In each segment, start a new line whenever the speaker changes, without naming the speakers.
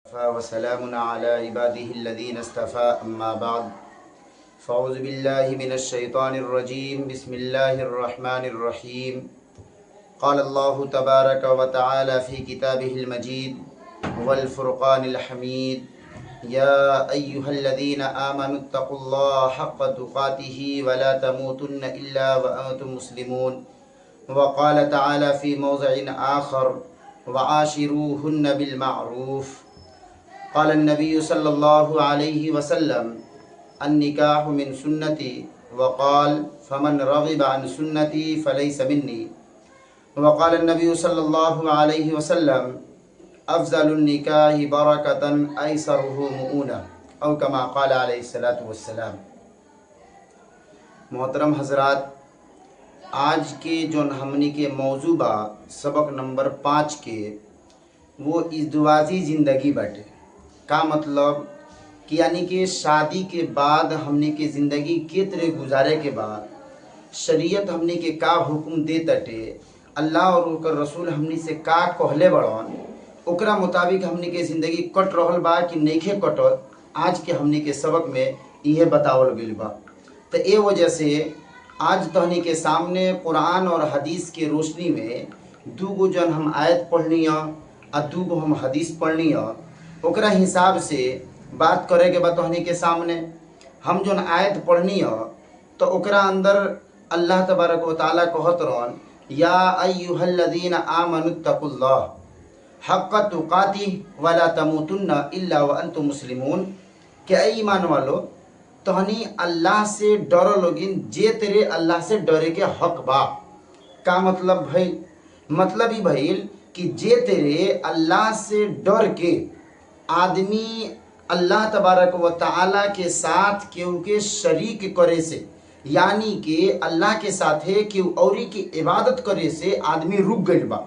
वसलामुन अला इबादिहिल्लज़ीना इस्तफ़ा अम्मा बाद फ़अऊज़ु बिल्लाहि मिनश शैतानिर रजीम बिस्मिल्लाहिर रहमानिर रहीम क़ाल अल्लाहु तबारक व तआला फ़ी किताबिहिल मजीद वल फ़ुरक़ानिल हमीद या अय्युहल्लज़ीना आमनुत्तक़ुल्लाह हक़्क़ तुक़ातिही व ला तमूतुन्न इल्ला व अंतुम मुस्लिमून व क़ाल तआला फ़ी मौज़िइन आख़र व आशिरूहुन्न बिल मारूफ़ क़ाल नबी सल्लल्लाहु अलैहि वसल्लम अन्निकाहु मिन सुन्नती व क़ाल फ़मन रग़िब अन सुन्नती फ़लैसा मिन्नी व क़ाल नबी सल्लल्लाहु अलैहि वसल्लम अफ़ज़लुन निकाहि बरकतन ऐसरुहु मुऊना औ कमा क़ाल अलैहिस्सलातु वस्सलाम। मोहतरम हज़रात, आज के जो हमनी के मौजू बा सबक नंबर 5 के वो इज़्दिवाजी ज़िंदगी बाटे। का मतलब कि यानी कि शादी के बाद हमने के ज़िंदगी के तरह गुजारे के बाद शरीयत हमने के का हुक्म दे तटे, अल्लाह और उनकर रसूल हमने से का कहले बड़न, ओकरा मुताबिक हमने के ज़िंदगी कट रहल बा कि नइखे कटल, आज के हमने के सबक में यह बतावल गइल बा। तो ए वजह से आज तहनी के सामने कुरान और हदीस के रोशनी में दूगो जन हम आयत पढ़नी आ दूगो हम हदीस पढ़नी ओकरा हिसाब से बात करे के बाद तहनी के सामने हम जोन आयत पढ़नी तो ओकरा अंदर अल्लाह तबारक व तआला कहत रहन या अय्युहल्लज़ीना आमनुत्तक़ुल्लाह हक़्क़ तुक़ातिह व ला तमूतुन्न इल्ला व अंतुम मुस्लिमून के ईमान वालो तहनी अल्लाह से डरो लोगिन जे तेरे अल्लाह से डरे के हक बा। का मतलब भाई? मतलब ही भइल कि जे तेरे अल्लाह से डर के आदमी अल्लाह तबारक व तआला के साथ केहू के शरीक करे से, यानी कि अल्लाह के साथे केहू औरी की इबादत करे से आदमी रुक गइल बा।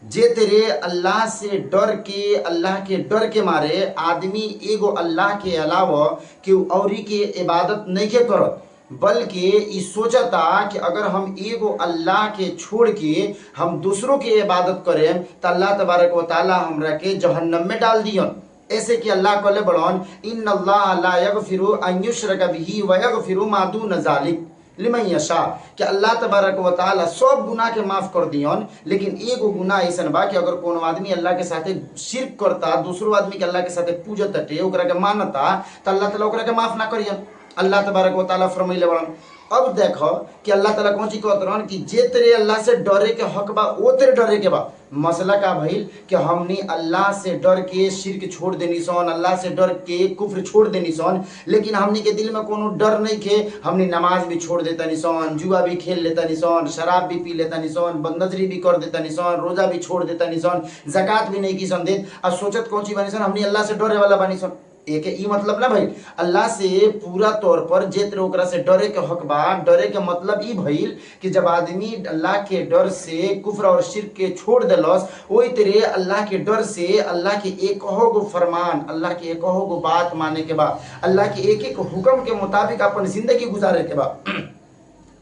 जे तेरे अल्लाह से डर के, अल्लाह के डर के मारे आदमी एगो अल्लाह के अलावा केहू औरी के इबादत नइखे करत, बल्कि ई सोचता कि अगर हम एगो अल्लाह के छोड़ के हम दूसरों के इबादत करें तो अल्लाह तबारक व तआला हमरा के जहन्नम में डाल दियन। ऐसे कि अल्लाह कहले बड़न इन्नल्लाह ला यगफिरु अन युश्रक बिही व यगफिरु मा दून ज़ालिक लिमन यशा, कि अल्लाह तबारक व तआला सब गुनाह के माफ़ कर दियन, लेकिन एगो गुनाह ऐसन बा कि अगर कोनो आदमी अल्लाह के साथे शिर्क करता, दूसरो आदमी के अल्लाह के साथे पूजत टे, ओकरा के मानता, तो अल्लाह ताला ओकरा के माफ़ ना करियन। अल्लाह तबारक व तआला फरमाइले बड़न। अब देखो कि अल्लाह ताला कौन चीज कहत रहन कि जे तेरे अल्लाह से डरे के हक बा वो तेरे डरे के बा। मसला का भइल कि हमनी अल्लाह से डर के शिर्क छोड़ देनी सन, अल्लाह से डर के कुफ्र छोड़ देनी सन, लेकिन हमनी के दिल में कोनो डर नहीं के हमनी नमाज भी छोड़ देता निसन, जुआ भी खेल लेता निसन, शराब भी पी लेता निसन, बदनजरी भी कर देता निसन, रोजा भी छोड़ देता निसन, ज़कात भी नहीं की सन दे और सोचत कौन चीज बनी सन हमनी अल्लाह से डरे वाला बनी सन। एक ई मतलब ना भाई अल्लाह से पूरा तौर पर जे तेरे ओकरा से डरे के हक बा। डरे के मतलब ई भइल कि जब आदमी अल्लाह के डर से कुफ्र और शिर्क के छोड़ देलस, वही तेरे अल्लाह के डर से अल्लाह के एक गो फरमान, अल्लाह के एक गो बात माने के बा, अल्लाह के एक एक हुक्म के मुताबिक अपन जिंदगी गुजारे के बा।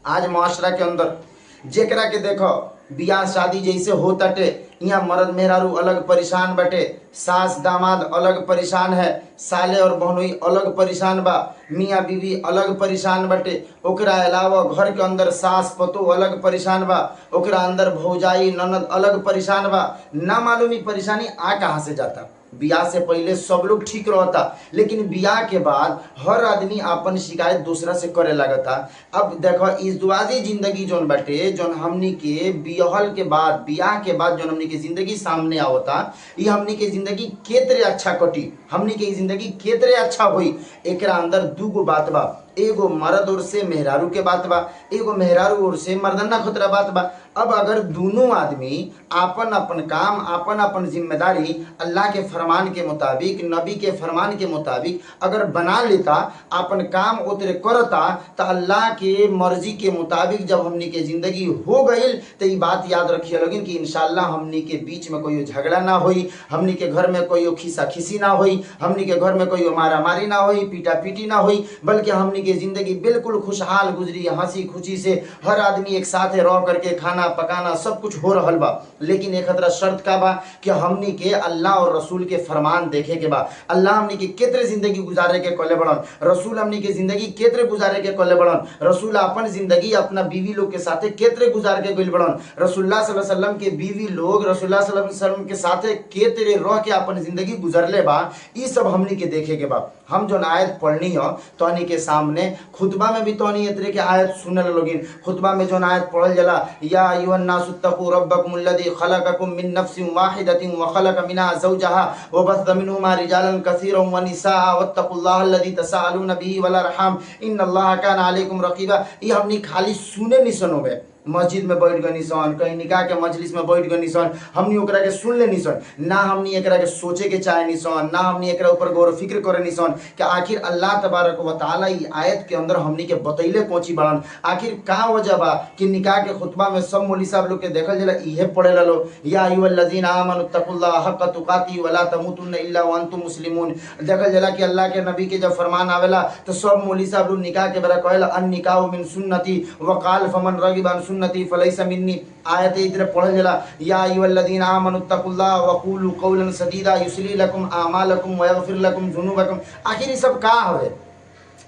आज माशरा के अंदर जेकरा के देखो बियाह शादी जैसे होता टे, यहाँ मर्द मेहरारू अलग परेशान बटे, सास दामाद अलग परेशान है, साले और बहनोई अलग परेशान बा, मियाँ बीवी अलग परेशान बटे, ओकरा अलावा घर के अंदर सास पतो अलग परेशान बा, ओकरा अंदर भौजाई ननद अलग परेशान बा। ना मालूम ही परेशानी आ कहाँ से जाता। बियाह से पहले सब लोग ठीक रहता, लेकिन बियाह के बाद हर आदमी अपन शिकायत दूसरा से करे लगता। अब देखो इज़्दिवाजी जिंदगी जोन बाटे, जोन हमनी के बियाहल के बाद, बियाह के बाद जोन हमनी के जिंदगी सामने आवता, ये हमनी के जिंदगी केतरे अच्छा कटी, हमनी के जिंदगी केतरे अच्छा हुई। एकरा अंदर दूगो बात बा, एगो मर्द ओर से मेहरारू के बात बा, एगो मेहरारू ओर से मर्दाना खुतरा बात बा। अब अगर दोनों आदमी आपन अपन काम, आपन अपन जिम्मेदारी अल्लाह के फरमान के मुताबिक, नबी के फरमान के मुताबिक अगर बना लेता, अपन काम उतरे करता, तो अल्लाह के मर्जी के मुताबिक जब हमनी के जिंदगी हो गई तो ये बात याद रखिए लोगिन कि इंशाल्लाह हमनी के बीच में कोई झगड़ा ना होई, हमनी के घर में कोई खिसा खिसी ना होई, हमनी के घर में कोई मारा मारी ना होई, पीटा पीटी ना होई, बल्कि हमनी के जिंदगी बिल्कुल खुशहाल गुजरी, हंसी खुशी से हर आदमी एक साथ रह करके खाना खाना पकाना सब कुछ हो रहल बा, लेकिन एक खतरा शर्त का बा कि हमनी के अल्लाह और रसूल के फरमान देखे के बा। अल्लाह हमनी के केतरे जिंदगी गुजारे के कहले बड़न, रसूल हमनी के जिंदगी केतरे गुजारे के कहले बड़न, रसूल अपन जिंदगी अपना बीवी लोग के साथे केतरे गुजार के गइल बड़न, रसूलुल्लाह सल्लल्लाहु अलैहि वसल्लम के बीवी लोग रसूलुल्लाह सल्लल्लाहु अलैहि वसल्लम के साथे केतरे रह के अपन जिंदगी गुजरले बा, ई सब हमनी के देखे के बा। हम जो आयत पढ़नी हो तोहनी के सामने खुतबा में भी तोहनी इतरे के आयत सुनल लोगिन। खुतबा में जो आयत पढ़ल जला, या अय्युहन नासु तक़ू रब्बकुमुल्लज़ी खलक़कुम मिन नफ्सिन वाहिदतिन व खलक़ मिनहा ज़ौजहा व बस्स मिनहुमा रिजालन कसीरन व निसाअ वत्तक़ुल्लाहल्लज़ी तसअलून बिही वल अरहम इन्नल्लाहा काना अलैकुम रक़ीबा। ई हमनी खाली सुने नहीं सुनोबे, मस्जिद में बैठ गनी सन, कहीं निकाह के मजलिस में बैठ गनी सन, हमनी ओकरा के सुन लेनी सन, ना हमनी एकरा के सोचे के चाहे सन, ना हमनी एकरा ऊपर गौर फिक्र करे सन कि आखिर अल्लाह तबारक व तआला ई आयत के अंदर हमनी के बतैले पहुंची बड़न। आखिर का वजह बा कि निकाह के खुतबा में सब मौलवी साहब लोग के देखल जला इहे पढ़ेला लो, या अय्युहल्लज़ीना आमनु तक़ुल्लाह हक़्क़ तुक़ातिही व ला तमूतुन्ना इल्ला व अंतुम मुस्लिमून। देखल जला कि अल्लाह के नबी के जब फरमान आवेला तो सब मौलवी साहब लोग निकाह के बरा कहेला अन निकाहु मिन सुन्नती व क़ाल फमन रग़िबा अन सुन्नती फलैसा मिन्नी। आयत इधर पढ़ल जला, या अय्युहल्लज़ीना आमनु तक़ुल्लाह व क़ूलू क़ौलन सदीदा युस्लिह लकुम आमालकुम व यग़फिर लकुम ज़ुनूबकुम। आखिर ये सब का हवे?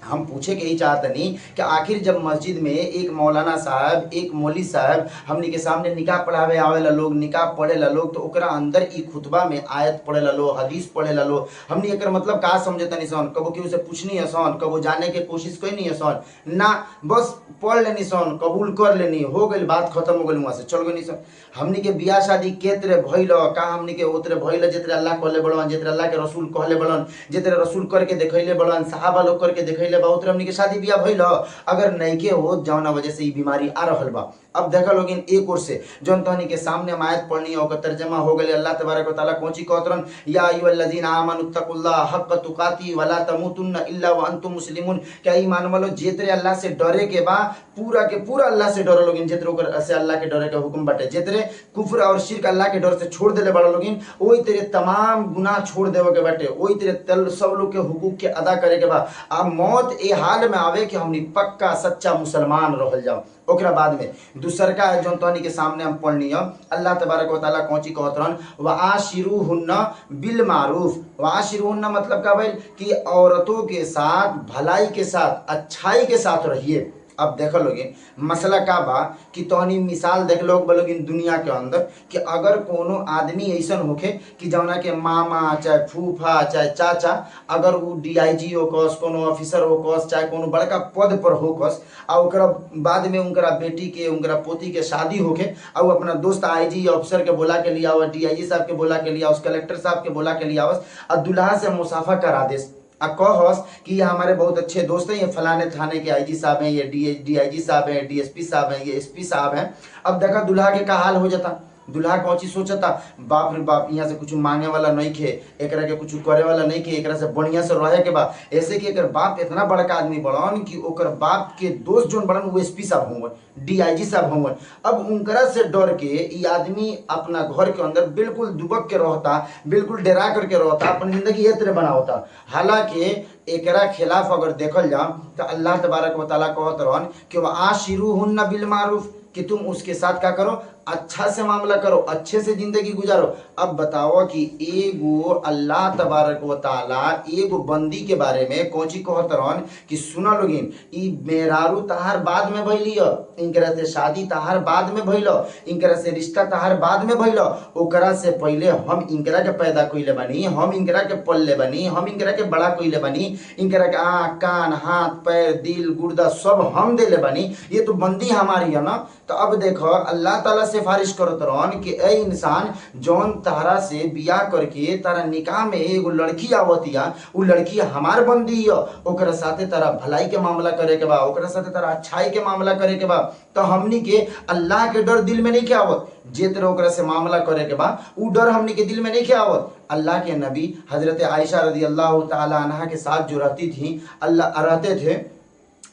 हम पूछे के ही चाहतनी कि आखिर जब मस्जिद में एक मौलाना साहब एक मौलवी साहब हमनी के सामने निकाह पढ़ावे आवेला लोग, निकाह पढ़ेला लोग, तो ओकरा अंदर ई खुतबा में आयत पढ़ेला लो, हदीस पढ़ेला लो, हमनी एकर मतलब का समझतनी सन? कबो केहू से पूछनी है सन, कबो जाने के कोशिश कईनी है सन ना, बस पढ़ लेनी सन, कबूल कर लेनी, हो गई बात खत्म हो गई, वहाँ से चल गई सन। हमनी के बियाह शादी केतरे भइल का हमनी के ओतरे भइल जितरे अल्लाह कहले बड़न, जितरे अल्लाह के रसूल कहले बड़न, जितरे रसूल करके देखैले बड़न, सहाबा लोग करके देखैले बा, उतरे हमनी के शादी बियाह भइल। अगर नइके हो जौना वजह से ई बीमारी आ रहल बा। अब देखा लोगिन एक ओर से जौन तहनी के सामने आयत पढ़नी ओकर तर्जमा हो गले। अल्लाह तबारक व तआला कोची कहतरन, या अय्युहल्लज़ीना आमनु तक़ुल्लाह हक़्क़ तुक़ातिही व ला तमूतुन्ना इल्ला व अंतुम मुस्लिमून। क्या ईमान वालो जेतरे अल्लाह से डरे के बा पूरा के पूरा अल्लाह से डरो लोगिन, जेतरे ओकर से अल्लाह के डरे के हुक्म बाटे, जेतरे कुफ्र और शिरक अल्लाह के डर से छोड़ देले बड़ा लोगिन, ओई तेरे तमाम गुनाह छोड़ देवे के बाटे, ओई तेरे तल सब लोग के हुकूक के अदा करे के बा। अब मौत ए हाल में आवे कि हमनी पक्का सच्चा मुसलमान रहल जाओ। ओकरा बाद में दूसर का जो तहनी के सामने हम पढ़नी है, अल्लाह तबारक व तआला कौची कहतरन, व आशिरूहुन्ना बिल मारूफ। व आशिरूहुन्ना मतलब का भाई कि औरतों के साथ भलाई के साथ अच्छाई के साथ रहिए। अब देख लोगे मसला का बा कि तोहनी मिसाल देख लोग बोलोगिन दुनिया के अंदर कि अगर कोनो आदमी ऐसा होखे कि जौना के मामा चाहे फूफा चाहे चाचा अगर वो DIG होकस, कोनो ऑफिसर होकस, चाहे कोनो बड़का पद पर होकस, आ ओकरा बाद में उनकरा बेटी के उनकरा पोती के शादी होके आ अपना दोस्त IG ऑफिसर के बोला के लिया, DIG साहब के बोला के लिया, उस कलेक्टर साहब के बोला के लिया, आ दुल्हा से मुसाफा करा दे आ कहस कि ये हमारे बहुत अच्छे दोस्त हैं, ये फलाने थाने के IG साहब हैं, ये DIG साहब हैं, DSP साहब हैं, ये SP साहब हैं। अब देखा दुल्हा के का हाल हो जाता, दुल्हा कौची सोचता, बाप रे बाप यहाँ से कुछ मांगे वाला नहीं खे, एकरा के कुछ करे वाला नहीं खे, एकरा से बढ़िया से रहे के बा। ऐसे कि एकर बाप इतना बड़का आदमी बड़न कि ओकर बाप के दोस्त जोन बड़न वो SP साहब होंगे, DIG साहब होंगे। अब उनकरा से डर के ये आदमी अपना घर के अंदर बिल्कुल दुबक के रहता, बिल्कुल डरा करके रहता, अपनी जिंदगी ये तरह बनाता। हालांकि एकरा खिलाफ अगर देखल जाओ तो अल्लाह तबारक व तआला कहत रहन कि आशिरूहुन्ना बिल मारूफ, कि तुम उसके साथ क्या करो, अच्छा से मामला करो, अच्छे से जिंदगी गुजारो। अब बताओ कि एगो अल्लाह तबारक व तआला एगो बंदी के बारे में कौची कहत रहन कि सुना लोगिन, ई मेहरारू तहार बाद में भइली, इनकरा से शादी तहार बाद में भइल, इनकरा से रिश्ता तहार बाद में भइल, ओकरा से पहले हम इनकरा के पैदा कइले बानी, हम इनकरा के पलले बानी, हम इनकरा के बड़ा कइले बानी, इनकरा के आँख कान हाथ पैर दिल गुर्दा सब हम देले बानी, ये तो बंदी हमारी है ना। तो अब देखो अल्लाह ताला सिफारिश करत रहन कि ए इंसान जौन तारा से बियाह करके तारा निकाह में एगो लड़की आवतिया, उ लड़की हमार बंदी है, ओकरा साथे तारा भलाई के मामला करे के बा, ओकरा साथे तारा अच्छाई के मामला करे के बा। तो हमनी के अल्लाह के डर दिल में नहीं के आवत, जे तरह ओकरा से मामला करे के बा उ डर हमनी के दिल में नहीं के आवत। अल्लाह के नबी हजरत आयशा रजी अल्लाह ताला अन्हा के साथ जो रहती थी, अल्लाह रहते थे,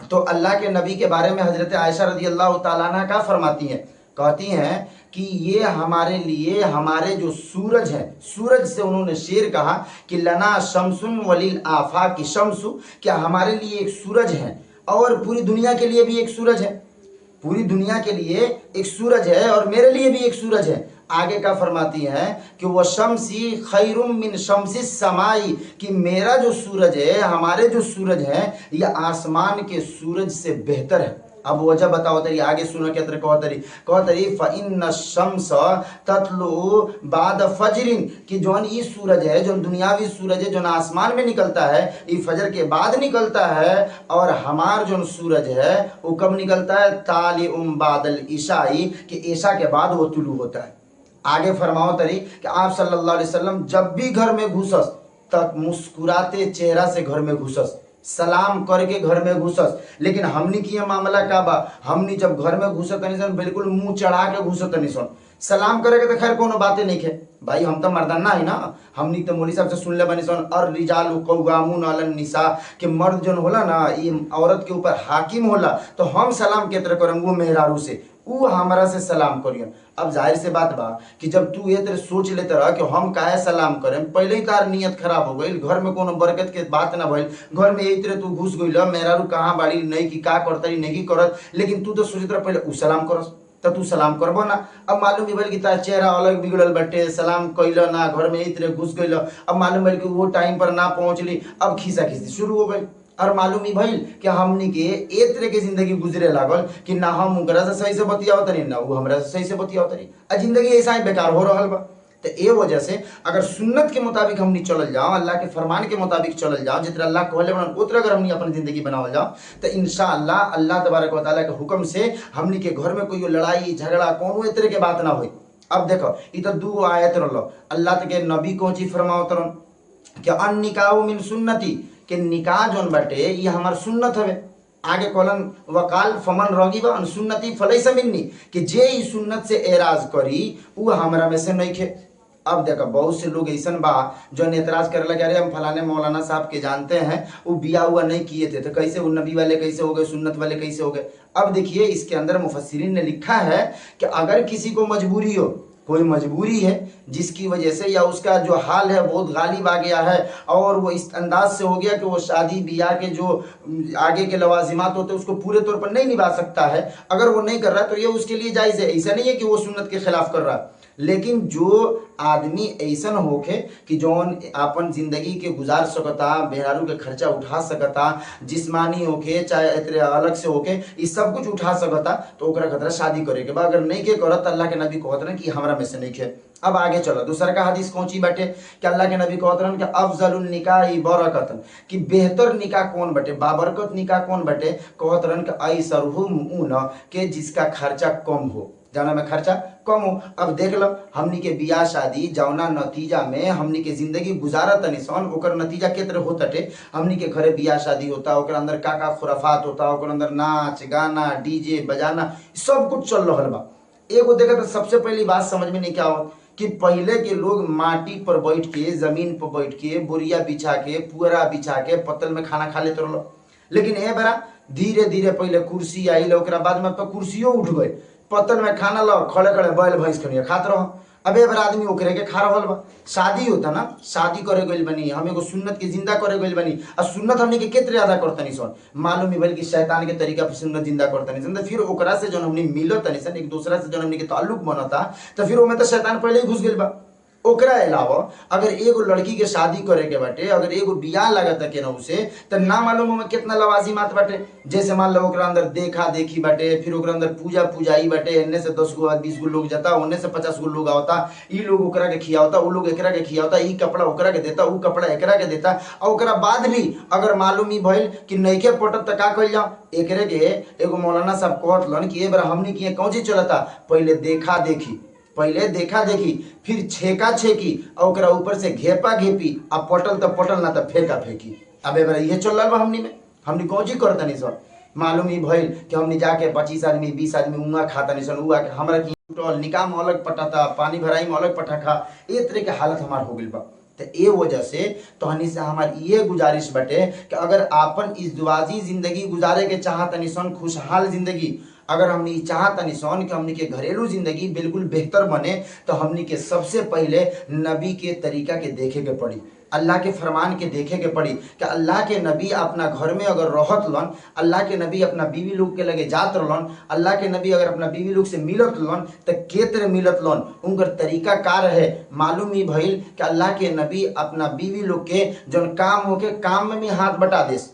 तो अल्लाह के नबी के बारे में हजरत आयशा रजी अल्लाह ताला अन्हा क्या फरमाती हैं, कहती हैं कि ये हमारे लिए हमारे जो सूरज हैं, सूरज से उन्होंने शेर कहा कि लना शमसुन वलिल आफाक की शमसु, क्या हमारे लिए एक सूरज है और पूरी दुनिया के लिए भी एक सूरज है। पूरी दुनिया के लिए एक सूरज है और मेरे लिए भी एक सूरज है। आगे का फरमाती है कि वह शम्सी खैरुम मिन शम्सी समाई, कि मेरा जो सूरज है, हमारे जो सूरज है, यह आसमान के सूरज से बेहतर है। अब वजह बताओ तरी, आगे सुनो क्या कहो तरी फ़इन्न शम्स तत्लु बाद फजरिन, कि जौन ई सूरज है, जो दुनियावी सूरज है, जो आसमान में निकलता है, ये फजर के बाद निकलता है। और हमार जो सूरज है वो कब निकलता है? ताली बादल ईशाई, कि ईशा के बाद वो तुलू होता है। आगे फरमाओ तरी कि आप सल्लल्लाहु अलैहि वसल्लम जब भी घर में घुसस तक मुस्कुराते चेहरा से घर में घुसस, सलाम करके घर में घुसस। लेकिन हमनी की मामला का बा, हमनी जब घर में घुसत नहीं सन बिल्कुल मुंह चढ़ा के घुसत नहीं सन। सलाम करे के तो खैर कोनो बातें नहीं है भाई, हम तो मर्दाना है ना। हमनी तो मौली साहब से सुन ले बनी सन और रिजाल कौवामुन अलन निसा, कि मर्द जो होला ना ये औरत के ऊपर हाकिम होला। तो हम सलाम के तरह करम वो मेहरारू से, वो हमारा से सलाम करियन। अब जाहिर से बात बा कि जब तू ये तेरे सोच लेते रह कि हम काहे सलाम करें, पहले ही तार नियत खराब हो गई, घर में कोनो बरकत के बात ना भइल, घर में यही तरह तू घुस गइल, मेहरारू कहाँ बाड़ी नहीं की का करतरी नहीं की करत, लेकिन तू तो सोचत रह पहले उ सलाम करस तो तू सलाम करबो ना। अब मालूम ही भइल कि तार चेहरा अलग बिगड़ल बटे, सलाम कैल ना, घर में यही तरह घुस गइल। अब मालूम भइल कि वो टाइम पर ना पहुंचली, अब खीसा खींची शुरू हो गई। और मालूम ही भइल कि हमनी के एक तरह के जिंदगी गुजरे लागल कि ना हम उनकरा से सही से बतियाओ तनी, ना वो हमरा से सही से बतियाओ तनी, आ जिंदगी ऐसा ही बेकार हो रहल बा। तो ये वजह से अगर सुन्नत के मुताबिक हमनी चलल जाओ, अल्लाह के फरमान के मुताबिक चलल जाओ, जितना अल्लाह कहले बन उतना अगर हमनी अपनी जिंदगी बनावल जाओ, तो इंशाअल्लाह अल्लाह तबारक व तआला के हुक्म से हमनी के घर में कोई लड़ाई झगड़ा कोनो इस तरह के बात ना होई। अब देखो ये तो दू आयत रहलो, अल्लाह के नबी को चीज फरमाओ तरन कि अन निकाह मिन सुन्नती, के निकाह जोन बाटे ये हमार सुन्नत हवे। आगे कॉलन वकाल फमन रगीबा अन सुन्नती फलैस मिन्नी, कि जे ई सुन्नत से एराज करी वो हमरा में से नहीं खे। अब देखो बहुत से लोग ऐसा बा जो एतराज करे लगे, अरे हम फलाने मौलाना साहब के जानते हैं, वो बिया हुआ नहीं किए थे, तो कैसे वो नबी वाले कैसे हो गए, सुन्नत वाले कैसे हो गए। अब देखिए इसके अंदर मुफस्सिरीन ने लिखा है कि अगर किसी को मजबूरी हो, कोई मजबूरी है जिसकी वजह से या उसका जो हाल है बहुत गालिब आ गया है और वो इस अंदाज से हो गया कि वो शादी ब्याह के जो आगे के लवाजिमात होते हैं उसको पूरे तौर पर नहीं निभा सकता है, अगर वो नहीं कर रहा तो ये उसके लिए जायज़ है। ऐसा नहीं है कि वो सुन्नत के खिलाफ कर रहा है, लेकिन जो आदमी ऐसा होके कि जौन अपन जिंदगी के गुजार सकता, बेहरारू के खर्चा उठा सकता, जिस्मानी होके चाहे इतने अलग से होके ये सब कुछ उठा सकता, तो ओकरा खतरा शादी करे के बा। अगर नहीं के करत अल्लाह के नबी कहत रहे कि हमरा में से नहीं के। अब आगे चलो दूसरा का हदीस कौची बाटे कि अल्लाह के नबी कहत रहे कि अफजलुन निकाह बरकतन, कि बेहतर निकाह कौन बटे, बाबरकत निकाह कौन बटे, कहत रहे कि ऐसरहु मुन, के जिसका खर्चा कम हो, जाना में खर्चा कम हो। अब देख लो हमनी के बियाह शादी जौना नतीजा में हमनी के जिंदगी गुजारा तनी सन, ओकर नतीजा के तरह होताटे। हमनी के घरे बियाह शादी होता, ओकर अंदर का का खुराफात होता, ओकर अंदर नाच गाना डीजे बजाना सब कुछ चल रहा बा। एगो देखा तो सबसे पहली बात समझ में नहीं क्या हो कि पहले के लोग माटी पर बैठ के, जमीन पर बैठ के, बोरिया बिछा के, पुअरा बिछा के पत्तल में खाना खा लेते रहो। लेकिन ए बरा धीरे धीरे पहले कुर्सी आई, ओकरा बाद में तो कुर्सियों उठ गए, पत्तल में खाना लो, खड़े खड़े बैल भैंस खनिया खात रहो। अब ए बार आदमी ओकरे के खा रहल बा। शादी होता ना, शादी करे गइल बनी, हम एगो सुन्नत के जिंदा करे गइल बनी, और सुन्नत हमने के केतरे अदा करतनी सन, मालूम ही भइल कि शैतान के तरीका पर सुन्नत जिंदा करतनी सन। तो फिर ओकरा से जन हमने मिलो तनी सन, एक दूसरा से जन हमने के ताल्लुक बनता, तो फिर ओमे तो शैतान पहले ही घुस गइल बा। ओकरा अलावा अगर एगो लड़की के शादी करे के बाटे, अगर एगो बियाह लागत के ना उसे, तो ना मालूम में कितना लवाजिमात बाटे। जैसे मान लो ओकरा अंदर देखा देखी बाटे, फिर ओकरा अंदर पूजा पूजाई बाटे, एने से 10 गो 20 गो लोग जाता, ओने से 50 गो लोग आवता, ई लोग ओकरा के खियावता, वो लोग एकरा के खियावता, ई कपड़ा ओकरा के देता, वो कपड़ा एकरा के देता। और ओकरा बाद भी अगर मालूम ही भइल कि नइखे पटत त का कइल जाओ, एकरे के एगो मौलाना साहब कहतलन कि ए बार हमनी के कौन चीज चलता, पहले देखा देखी, पहले देखा देखी, फिर छेका छेकी, और ओकरा ऊपर से घेपा घेपी, अब पटल तो पटल ना तो फेंका फेंकी। अब ए बार ये चल रहा हमनी में, हमनी कौन चीज करता नहीं सर। मालूम ही भइल कि हमनी जाके 25 आदमी 20 आदमी उंगा खाता नहीं सन, उआ के हमरा की टोल निकाह में अलग पटाता, पानी भराई में अलग पटा खा, ए तरह के हालत हमार हो गइल बा। तो ये वजह से तहनी से हमारी ये गुजारिश बटे कि अगर आपन इस दुआजी जिंदगी गुजारे के चाहतनी सन, खुशहाल जिंदगी अगर हमनी चाहतनी सन कि हमनी के घरेलू जिंदगी बिल्कुल बेहतर बने, तो हमनी के सबसे पहले नबी के तरीका के देखे के पड़ी। अल्लाह के फरमान के देखे के पड़ी कि अल्लाह के नबी अपना घर में अगर रहत लन, अल्लाह के नबी अपना बीवी लोग के लगे जात रहलन, अल्लाह के नबी अगर अपना बीवी लोग से मिलत लन तो के तरह मिलत लन, उनकर तरीका का रहे। मालूम ही भइल कि अल्लाह के नबी अपना बीवी लोग के जौन काम होके काम में भी हाथ बटा देस।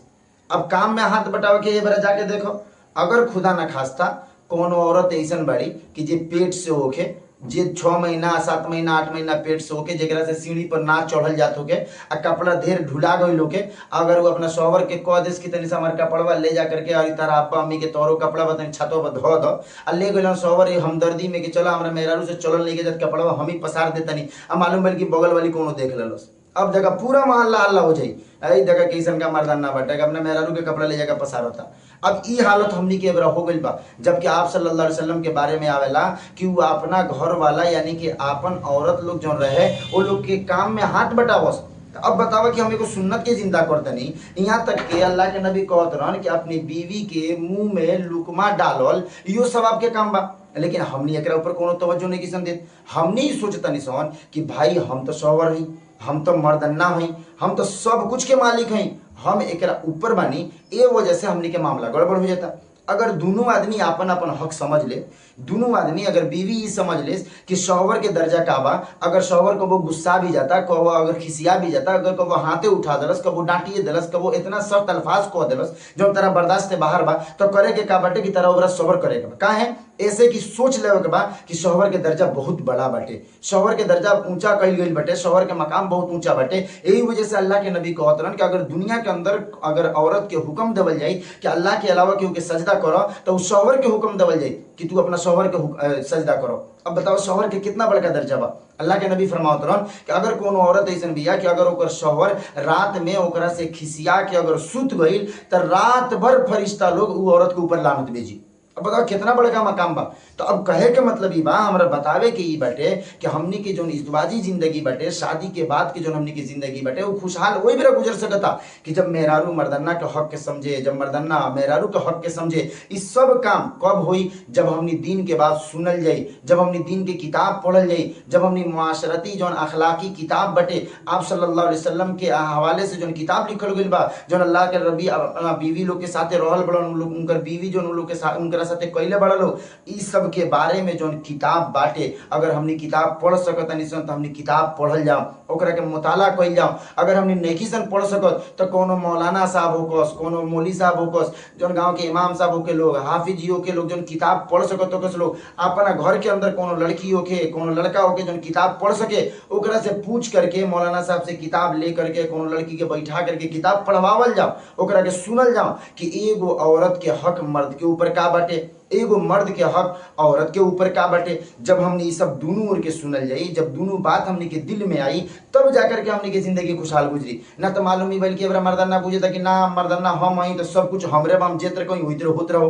अब काम में हाथ बटावे के ये बरा जाके देखो, अगर खुदा न खास्ता कोनो औरत ऐसन बड़ी कि जे पेट से होके, जे 6 महीना 7 महीना 8 महीना पेट से होके, जेकरा से सीढ़ी पर ना चढ़ल जात होके आ कपड़ा ढेर ढुला गई होके, अगर वो अपना शौहर के कह देस कि तनी से हमार कपड़वा ले जा करके और तारा अब्बा अम्मी के तोरो कपड़ा बतनी छतों पर धो दो आ ले गइल शौहर हमदर्दी में कि चलो हमरा मेहरारू से चलल नहीं के जब कपड़वा हम ही पसार देतनी आ मालूम भइल कि बगल वाली कोनो देख लेलस। अब देखा पूरा मोहल्ला हल्ला हो जाई, अरे देखा कैसन का मर्दाना बाटे अपने मेहरारू के कपड़ा ले जाकर पसारता। अब ई हालत हमनी के हो गइल बा, जबकि आप सल्लल्लाहु अलैहि वसल्लम के बारे में आवेला कि वो अपना घर वाला यानी कि आपन औरत लोग जो रहे वो लोग के काम में हाथ बटावस। अब बतावा कि हमें को सुन्नत के जिंदा करतनी, यहाँ तक के अल्लाह के नबी कहत रहन कि अपनी बीवी के मुंह में लुकमा डालल यो सब आपके काम बा, लेकिन हमनी एकरा ऊपर कोनो तवज्जो नहीं किसन देत। हमनी ही सोचतनी सन कि भाई हम तो शौहर हई, हम तो मर्दन्ना हई, हम तो सब कुछ के मालिक हई, हम एकरा ऊपर बानी, ए वजह से हमनी के मामला गड़बड़ हो जाता। अगर दोनों आदमी अपन अपन हक समझ ले, दोनों आदमी अगर बीवी ही समझ ले कि शौहर के दर्जा का बा, अगर शौहर को वो गुस्सा भी जाता, कबो अगर खिसिया भी जाता, अगर कबो हाथे उठा दलस, कबो डांटिए दलस, कबो इतना सख्त अल्फाज कह दलस जो तेरा बर्दाश्त से बाहर बा, तो करे के का बाटे कि तेरा ओकरा सबर करे के बा। का है ऐसे कि सोच ले के बा कि शौहर के दर्जा बहुत बड़ा बाटे, शौहर के दर्जा ऊंचा कइल गइल बाटे, शौहर के मकाम बहुत ऊंचा बाटे। यही वजह से अल्लाह के नबी कहत रहन कि अगर दुनिया के अंदर अगर औरत के हुक्म देवल जाई कि अल्लाह के अलावा केहू के सजदा करो, तो उस शौहर के हुक्म देवल जाई कि तू अपना शौहर के सजदा करो। अब बताओ शौहर के कितना बड़का दर्जा बा। अल्लाह के नबी फरमावत रहन कि अगर कोनो औरत ऐसन बिया कि अगर ओकर शौहर रात में ओकरा से खिसिया के अगर सुत गइल तो रात भर फरिश्ता लोग उ औरत के ऊपर लानत भेजी। अब बताओ कितना बड़का मकाम बा। तो अब कहे के मतलब ई बा, हमरा बतावे के ई बाटे कि हमनी के जोन इज़्वाजी जिंदगी बाटे, शादी के बाद के जोन हमनी की जिंदगी बाटे, वो खुशहाल वही बेरा गुजर सकता कि जब मेहरारू मर्दन्ना के हक के समझे, जब मर्दन्ना मेहरारू के हक के समझे। इस सब काम कब होई? जब हमनी दीन के बात सुनल जाई, जब हमनी दीन के किताब पढ़ल जाई, जब हमनी मुआशरती जोन अखलाकी किताब बाटे, आप सल्लल्लाहु अलैहि वसल्लम के हवाले से जोन किताब लिखल गइल बा, जोन अल्लाह के रबी अपना बीवी लोग के साथे रहल बड़न, उनकर बीवी जोन लोग के साथ उनकर साथे कइले बड़ा लोग, इस सब के बारे में जोन किताब बाटे, अगर हमनी किताब पढ़ सकत नहीं सन तो हमनी किताब पढ़ल जाओ, ओकरा के मुताला कइल जाओ। अगर हमनी नहीं सन पढ़ सकत तो कोनो मौलाना साहब होकस, कोनो मौली साहब होकस, जोन गांव के इमाम साहब होके लोग, हाफिज हो के लोग जोन किताब पढ़ सकत होकस लोग, अपना घर के अंदर कोनो लड़की होके, कोनो लड़का होके जोन किताब पढ़ सके, ओकरा से पूछ करके मौलाना साहब से किताब ले करके कोनो लड़की के बैठा करके किताब पढ़वावल जाओ, ओकरा के सुनल जाओ कि एगो औरत के हक मर्द के ऊपर का बाटे, एगो मर्द के हक औरत के ऊपर का बाटे। जब हमने ये सब दोनों ओर के सुनल जाई, जब दोनों बात हमने के दिल में आई, तब जाकर के हमने के जिंदगी खुशहाल गुजरी। ना तो मालूम ही बल्कि एबरा मर्दाना पूछे था कि ना मर्दाना हम आई तो सब कुछ हमरे बम जेत्र कहीं हुई होत रहो।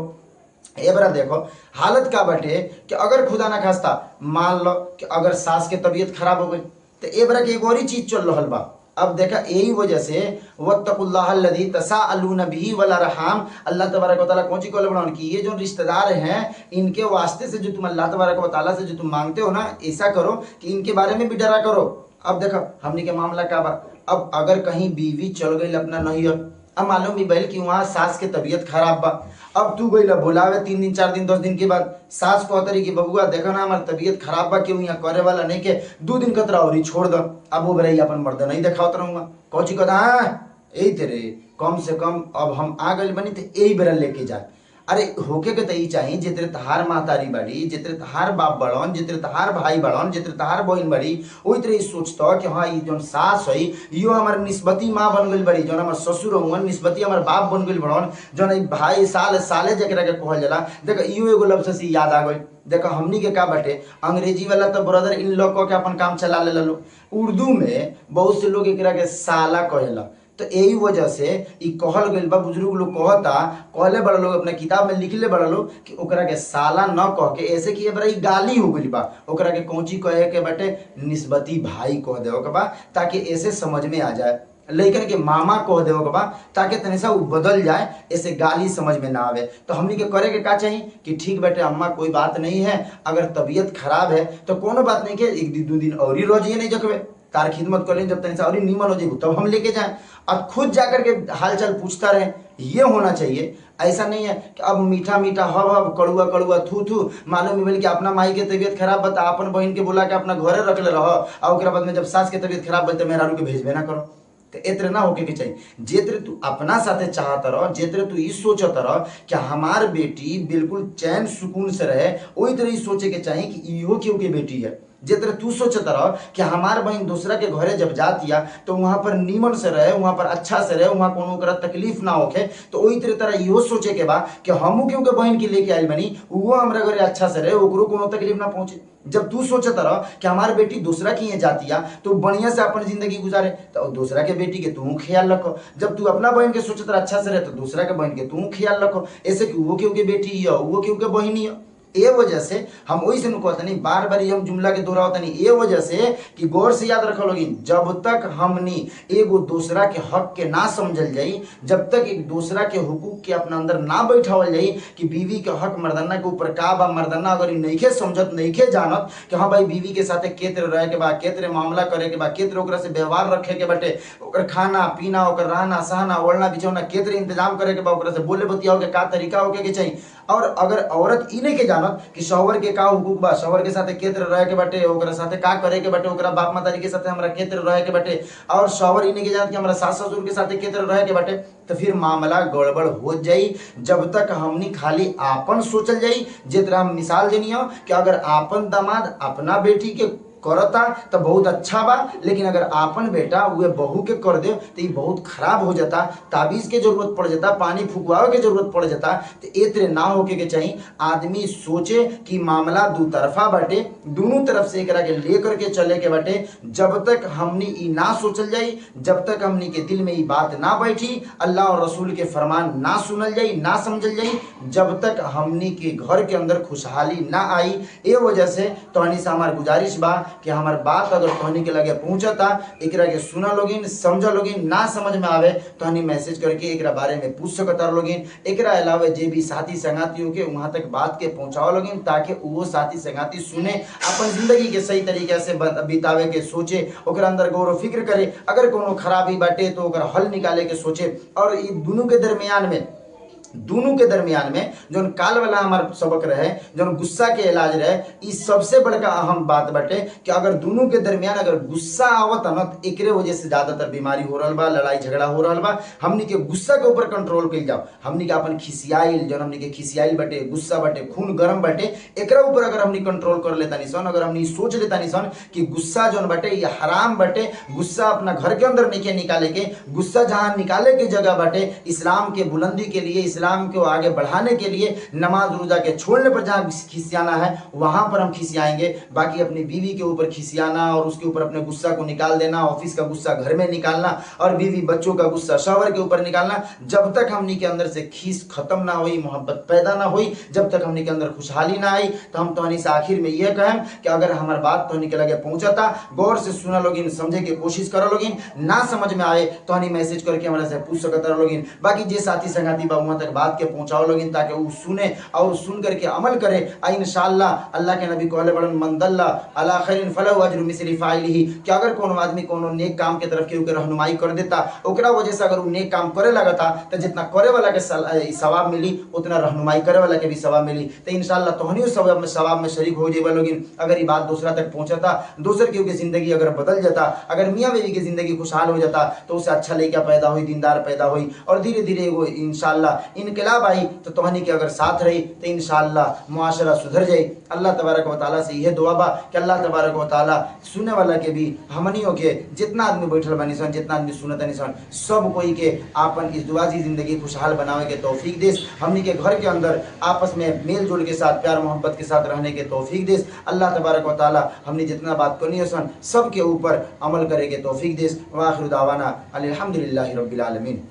एबरा देखो हालत का बाटे कि अगर खुदा ना खास्ता मान लो कि अगर सास के तबीयत खराब हो गई तो एबरा के एक और ही चीज चल रहा बा। अब देखा यही वजह से वत्तकुल्लाहल्लज़ी तसाअलून बिही वल अरहाम, अल्लाह तबारक व तआला कौन सी कहले बड़ान कि ये जो रिश्तेदार हैं इनके वास्ते से जो तुम अल्लाह तबारक व तआला से जो तुम मांगते हो ना, ऐसा करो कि इनके बारे में भी डरा करो। अब देखा हमने के मामला का बा, अब अगर कहीं बीवी चल गई अपना नैहर, अब मालूम ही बैल कि वहाँ सास के तबीयत खराब बा, अब तू गई बुलावे 3 दिन 4 दिन 10 दिन के बाद सास कहतरी कि बबुआ देखो ना हमारी तबीयत खराब बा, क्यों यहाँ करे वाला नहीं के 2 दिन कतरा और छोड़ दो। अब वो बरई अपन मर्द नहीं देखावत रहूँगा, कौची कहता हाँ यही तेरे कम से कम अब हम आ गए बनी तो यही बेरा लेके जा। अरे होके के तई चाहिए जितरे तहार मातारी बड़ी, जितरे तहार बाप बड़न, जितरे तहार भाई बड़न, जितरे तहार बहन बड़ी, वही तरह सोचता कि हाँ ये जो सास है यो हमारे निस्बती माँ बन गई बड़ी, जो हमारे ससुर हुआ निस्बती हमारे बाप बन गई बड़न, जो भाई साल साले जकरा के कहल जाला। देखो इहो एगो लफ्ज से याद आ गई। देखो हमनी के का बाटे अंग्रेजी वाला तो ब्रदर इन लोग के अपन काम चला ले लो, उर्दू में बहुत से लोग एकरा के साला कहेला। तो यही वजह से ई कहल गइल बा, बुजुर्ग लोग कहता कहले बड़ा लोग अपने किताब में लिखले बड़ा लोग कि ओकरा के साला न कह के ऐसे कि बड़ा ई गाली हो गइल बा, ओकरा के कौची कहे के बाटे निस्बती भाई कह देव के बा, ताकि ऐसे समझ में आ जाए। लेकिन के मामा कह देव के बा ताकि तनि सा बदल जाए, ऐसे गाली समझ में ना आवे। तो हमनी के करे के का चाहिए कि ठीक बेटे अम्मा कोई बात नहीं है, अगर तबीयत खराब है तो कोनो बात नहीं के 1-2 दिन और ही रोजिए नहीं जकवे, तार खिदमत कर लें, जब तनी और नीमन हो जाए तब हम लेके जाएं। अब खुद जाकर के हालचाल पूछता रहे, ये होना चाहिए। ऐसा नहीं है कि अब मीठा मीठा हब हब कड़ुआ कड़ुआ थू थू, मालूम मिल कि अपना माई के तबीयत खराब बता अपन बहन के बोला के अपना घरे रख ले रह, और ओकरा बाद में जब सास के तबीयत खराब बता मेहरारू के भेजबे ना करो। तो एतरे ना होके के चाहिए। जेतरे तू अपना साथे चाहत रह, जेतरे तू ई सोचत रह कि हमार बेटी बिल्कुल चैन सुकून से रहे, वही तरह ई सोचे के चाहिए कि इहो केहू के बेटी है। जितने तू सोचत रह कि हमार बहन दूसरा के घरे जब जातिया तो वहां पर नीमन से रहे, वहां पर अच्छा से रहे, वहां कोनो ओकरा तकलीफ ना होखे, तो वही तरह इहो सोचे के बा कि हमू क्यों के बहन के लेके आइल बनी, वो हमरा घरे अच्छा से रहे, ओकरो कोनो तकलीफ ना पहुंचे। जब तू सोचत रह कि हमार बेटी दूसरा की यहाँ जातिया तो बढ़िया से अपन जिंदगी गुजारे, तो दूसरा के बेटी के तू ख्याल रखो। जब तू अपना बहन के सोचत रह अच्छा से रहे, तो दूसरा के बहन के तू ख्याल रखो, ऐसे कि वो क्यों के बेटी है, वो क्यों के बहनी है। ए वजह से हम वही से कहतनी, बार बार हम जुमला के दोहरावतनी, ए वजह से कि गौर से याद रखो लोगी, जब तक हमनी एगो दूसरा के हक के ना समझल जाई, जब तक एक दूसरा के हुकूक के अपना अंदर ना बैठावल जाई कि बीवी के हक मर्दाना के ऊपर का बा, मर्दाना अगर नइखे समझत नइखे जानत कि हाँ भाई बीवी के साथे केतरे रहे के बा, केतरे मामला करे के बा, केतरे ओकरा से व्यवहार रखे के बाटे, ओकर खाना पीना, ओकर रहना सहना ओढ़ना बिछौना केतरे इंतजाम करे के बा, ओकरा से बोले बतियाओ के का तरीका होके के चाहिए। और अगर औरत ई नहीं के जानत कि शौहर के का हुकूक बा, शौहर के साथे केतर रहे के बाटे, ओकरा साथे का करे के बाटे, ओकरा बाप माताजी के साथे हमरा केतर रहे के बाटे, और शौहर ई नहीं के जानत कि हमरा सास ससुर के साथे केतर रहे के बाटे, तो फिर मामला गड़बड़ हो जाई। जब तक हमनी खाली आपन सोचल जाई, जितना हम मिसाल देनी हो कि अगर आपन दामाद अपना बेटी के करता तो बहुत अच्छा बा, लेकिन अगर आपन बेटा वे बहू के कर दे तो ये बहुत खराब हो जाता, ताबीज के जरूरत पड़ जाता, पानी फुकवावे के जरूरत पड़ जाता। तो एतरे ना होके के चाहिए। आदमी सोचे कि मामला दू तरफा बाटे, दोनों तरफ से एकरा के लेकर के चले के बाटे। जब तक हमनी ई ना सोचल जाई, जब तक हमनी के दिल में ये बात ना बैठी, अल्लाह और रसूल के फरमान ना सुनल जाई, ना समझल जाई, जब तक हमनी के घर के अंदर खुशहाली ना आई। ए वजह से तोहनी से हमार गुजारिश बा कि हमार बात अगर तोहनी के लगे पहुंचता, एकरा के सुना लोगिन, समझ लोगिन, ना समझ में आवे तोहनी मैसेज करके एकरा बारे में पूछ सकता लोगिन। एकरा अलावा जे भी साथी संगातियों के वहां तक बात के पहुंचाओ लोगिन, ताकि वो साथी संगाती सुने, अपन जिंदगी के सही तरीके से बितावे के सोचे, ओकरा अंदर गौर फिक्र करे, अगर कोनो खराबी बाटे तो ओकरा हल निकाले के सोचे। और ये दोनों के दरमियान में जो काल वाला हमार सबक रहे, जो गुस्सा के इलाज रहे, इस सबसे बड़का अहम बात बाटे कि अगर दोनों के दरमियान अगर गुस्सा आवत न, तो एकरे वजह से ज्यादातर बीमारी हो रहा बा, लड़ाई झगड़ा हो रहा बा। हमनी के गुस्सा के ऊपर कंट्रोल कइल जाओ। हमनी के अपन खिसियाइल, जो हमनी के खिसियाइल बाटे, गुस्सा बाटे, खून गरम बाटे, एकरा ऊपर अगर हमनी कंट्रोल कर लेता निसन, अगर हमनी सोच लेता निसन कि गुस्सा जो बाटे ये हराम बाटे, गुस्सा अपना घर के अंदर नहीं निकाले के, गुस्सा जहां निकाले के जगह बाटे इस्लाम के बुलंदी के लिए, इस्लाम को आगे बढ़ाने के लिए, नमाज रोजा के छोड़ने पर जहां खिसियाना है वहां पर हम खिसियाएंगे। बाकी अपनी बीवी के ऊपर खिसियाना और उसके ऊपर अपने गुस्सा को निकाल देना, ऑफिस का गुस्सा घर में निकालना और बीवी बच्चों का गुस्सा शौहर के ऊपर निकालना, जब तक हमनी के अंदर से खीस खत्म ना हुई, मोहब्बत पैदा ना हुई, जब तक हमनी के अंदर खुशहाली ना आई, तो हम तोहनी से आखिर में यह कहें कि अगर हमार बात तोहनी के लगे पहुंचाता, गौर से सुना लोगिन, समझे के कोशिश करो लोगिन, ना समझ में आए तोहनी मैसेज करके हमारे से पूछ सकता लोगिन। बाकी जे साथी संगाती बा वहां तक बात के पहुंचाओ लोगिन, ताकि वो सुने और सुन करके अमल करे। इंशाअल्लाह अल्लाह के नबी कहले बड़न मन दल्ला अला खैरिन फलहु अज्रु मिस्ली फाइलिही, कि अगर कोनो आदमी कोनो नेक काम के तरफ केहू के रहनुमाई कर देता, ओकरा वजह से अगर वो नेक काम करे लगता, तो जितना करे वाला के सवाब मिली उतना रहनुमाई करे वाला के भी सवाब मिली। तो इंशाअल्लाह तोहनियो सवाब में शरीक हो जेबा लोगिन। अगर ये बात दूसरा तक पहुंचता, दूसर केहू के जिंदगी अगर बदल जाता, अगर मियाँ बीवी की जिंदगी खुशहाल हो जाता, तो उससे अच्छा लड़का पैदा हुई, दीनदार पैदा हुई, और धीरे धीरे वो इंशाअल्लाह इनकलाब आई, तो तोहनी के अगर साथ रही तो इंशाअल्लाह मुआशरा सुधर जाए। अल्लाह तबारक व तआला से यह दुआ बा कि अल्लाह तबारक व तआला सुने वाला के भी, हमनियों के जितना आदमी बैठल बनी सन, जितना आदमी सुनत निसन, सब कोई के आपन इस दुआजी जिंदगी खुशहाल बनावे के तौफीक देस। हमनी के घर के अंदर आपस में मेल जोल के साथ, प्यार मोहब्बत के साथ रहने के तौफीक देस। अल्लाह तबारक व तआला हमने जितना बात करनी है सन सब के ऊपर अमल करे के तौफीक देस। व आखिर दावाना अल्हम्दुलिल्लाहि रब्बिल आलमीन।